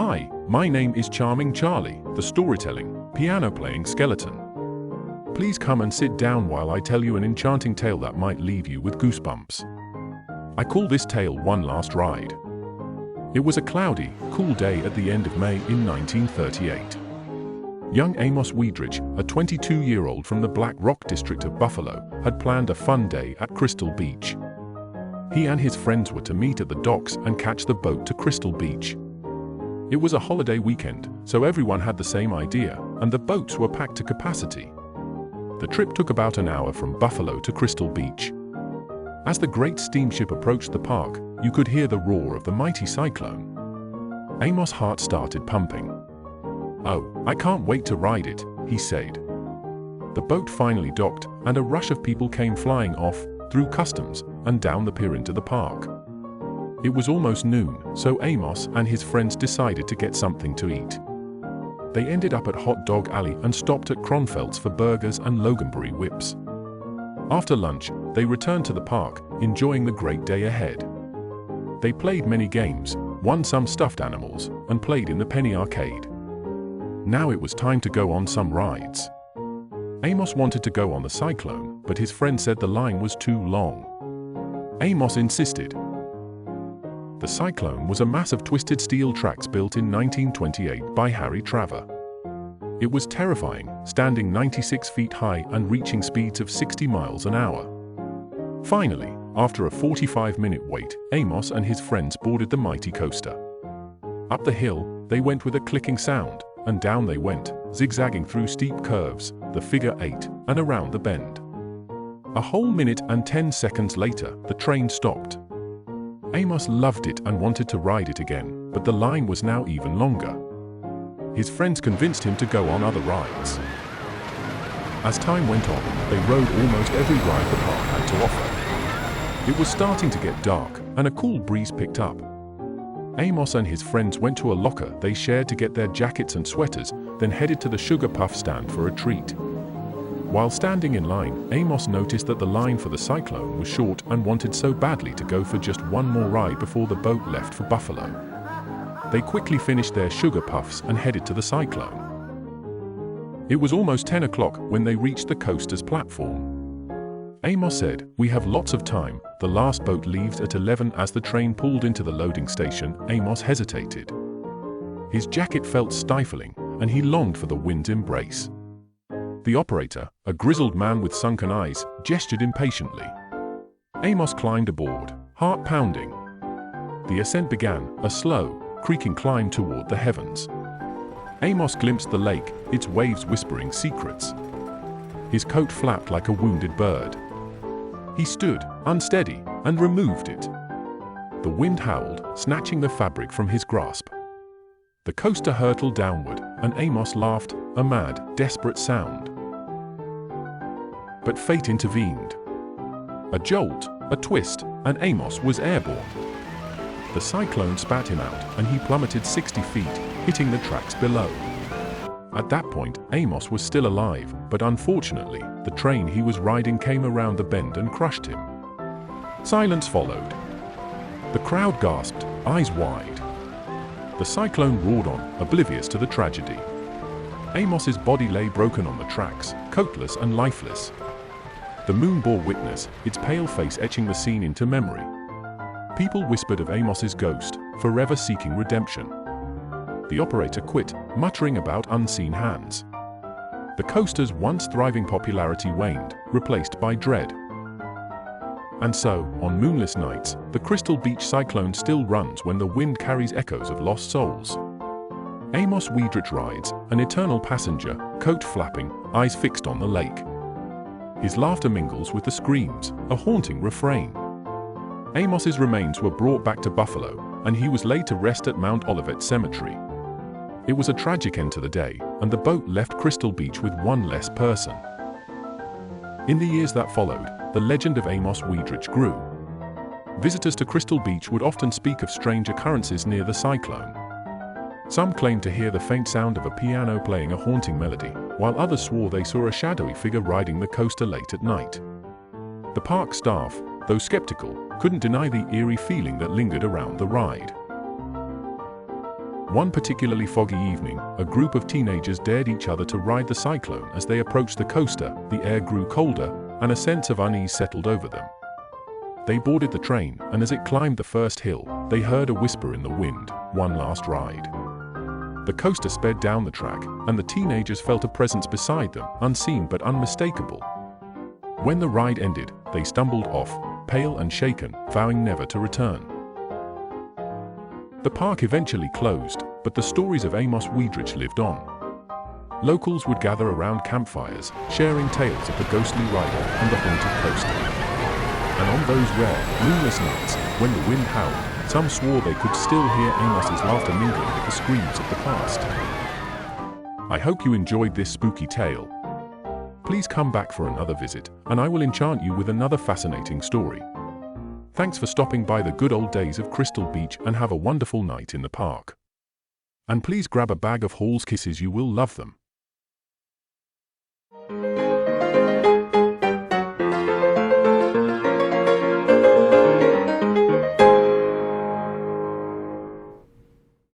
Hi, my name is Charming Charlie, the storytelling, piano-playing skeleton. Please come and sit down while I tell you an enchanting tale that might leave you with goosebumps. I call this tale One Last Ride. It was a cloudy, cool day at the end of May in 1938. Young Amos Wiedrich, a 22-year-old from the Black Rock district of Buffalo, had planned a fun day at Crystal Beach. He and his friends were to meet at the docks and catch the boat to Crystal Beach. It was a holiday weekend, so everyone had the same idea, and the boats were packed to capacity. The trip took about an hour from Buffalo to Crystal Beach. As the great steamship approached the park, you could hear the roar of the mighty cyclone. Amos' heart started pumping. "Oh, I can't wait to ride it," he said. The boat finally docked, and a rush of people came flying off, through customs, and down the pier into the park. It was almost noon, so Amos and his friends decided to get something to eat. They ended up at Hot Dog Alley and stopped at Kronfeld's for burgers and Loganberry whips. After lunch, they returned to the park, enjoying the great day ahead. They played many games, won some stuffed animals, and played in the penny arcade. Now it was time to go on some rides. Amos wanted to go on the Cyclone, but his friend said the line was too long. Amos insisted. The Cyclone was a mass of twisted steel tracks built in 1928 by Harry Traver. It was terrifying, standing 96 feet high and reaching speeds of 60 miles an hour. Finally, after a 45-minute wait, Amos and his friends boarded the mighty coaster. Up the hill, they went with a clicking sound, and down they went, zigzagging through steep curves, the figure eight, and around the bend. A whole minute and 10 seconds later, the train stopped. Amos loved it and wanted to ride it again, but the line was now even longer. His friends convinced him to go on other rides. As time went on, they rode almost every ride the park had to offer. It was starting to get dark, and a cool breeze picked up. Amos and his friends went to a locker they shared to get their jackets and sweaters, then headed to the Sugar Puff stand for a treat. While standing in line, Amos noticed that the line for the Cyclone was short and wanted so badly to go for just one more ride before the boat left for Buffalo. They quickly finished their Sugar Puffs and headed to the Cyclone. It was almost 10 o'clock when they reached the coaster's platform. Amos said, "We have lots of time, the last boat leaves at 11." As the train pulled into the loading station, Amos hesitated. His jacket felt stifling, and he longed for the wind's embrace. The operator, a grizzled man with sunken eyes, gestured impatiently. Amos climbed aboard, heart pounding. The ascent began, a slow, creaking climb toward the heavens. Amos glimpsed the lake, its waves whispering secrets. His coat flapped like a wounded bird. He stood, unsteady, and removed it. The wind howled, snatching the fabric from his grasp. The coaster hurtled downward, and Amos laughed, a mad, desperate sound. But fate intervened. A jolt, a twist, and Amos was airborne. The Cyclone spat him out, and he plummeted 60 feet, hitting the tracks below. At that point, Amos was still alive, but unfortunately, the train he was riding came around the bend and crushed him. Silence followed. The crowd gasped, eyes wide. The Cyclone roared on, oblivious to the tragedy. Amos's body lay broken on the tracks, coatless and lifeless. The moon bore witness, its pale face etching the scene into memory. People whispered of Amos's ghost, forever seeking redemption. The operator quit, muttering about unseen hands. The coaster's once thriving popularity waned, replaced by dread. And so, on moonless nights, the Crystal Beach Cyclone still runs when the wind carries echoes of lost souls. Amos Wiedrich rides, an eternal passenger, coat flapping, eyes fixed on the lake. His laughter mingles with the screams, a haunting refrain. Amos's remains were brought back to Buffalo, and he was laid to rest at Mount Olivet Cemetery. It was a tragic end to the day, and the boat left Crystal Beach with one less person. In the years that followed, the legend of Amos Wiedrich grew. Visitors to Crystal Beach would often speak of strange occurrences near the Cyclone. Some claimed to hear the faint sound of a piano playing a haunting melody, while others swore they saw a shadowy figure riding the coaster late at night. The park staff, though skeptical, couldn't deny the eerie feeling that lingered around the ride. One particularly foggy evening, a group of teenagers dared each other to ride the cyclone. As they approached the coaster, the air grew colder, and a sense of unease settled over them. They boarded the train, and as it climbed the first hill, they heard a whisper in the wind, "One last ride." The coaster sped down the track, and the teenagers felt a presence beside them, unseen but unmistakable. When the ride ended, they stumbled off, pale and shaken, vowing never to return. The park eventually closed, but the stories of Amos Wiedrich lived on. Locals would gather around campfires, sharing tales of the ghostly rider and the haunted coaster. And on those rare, moonless nights, when the wind howled, some swore they could still hear Amos's laughter mingling with the screams of the past. I hope you enjoyed this spooky tale. Please come back for another visit, and I will enchant you with another fascinating story. Thanks for stopping by the good old days of Crystal Beach, and have a wonderful night in the park. And please grab a bag of Hall's Kisses, you will love them.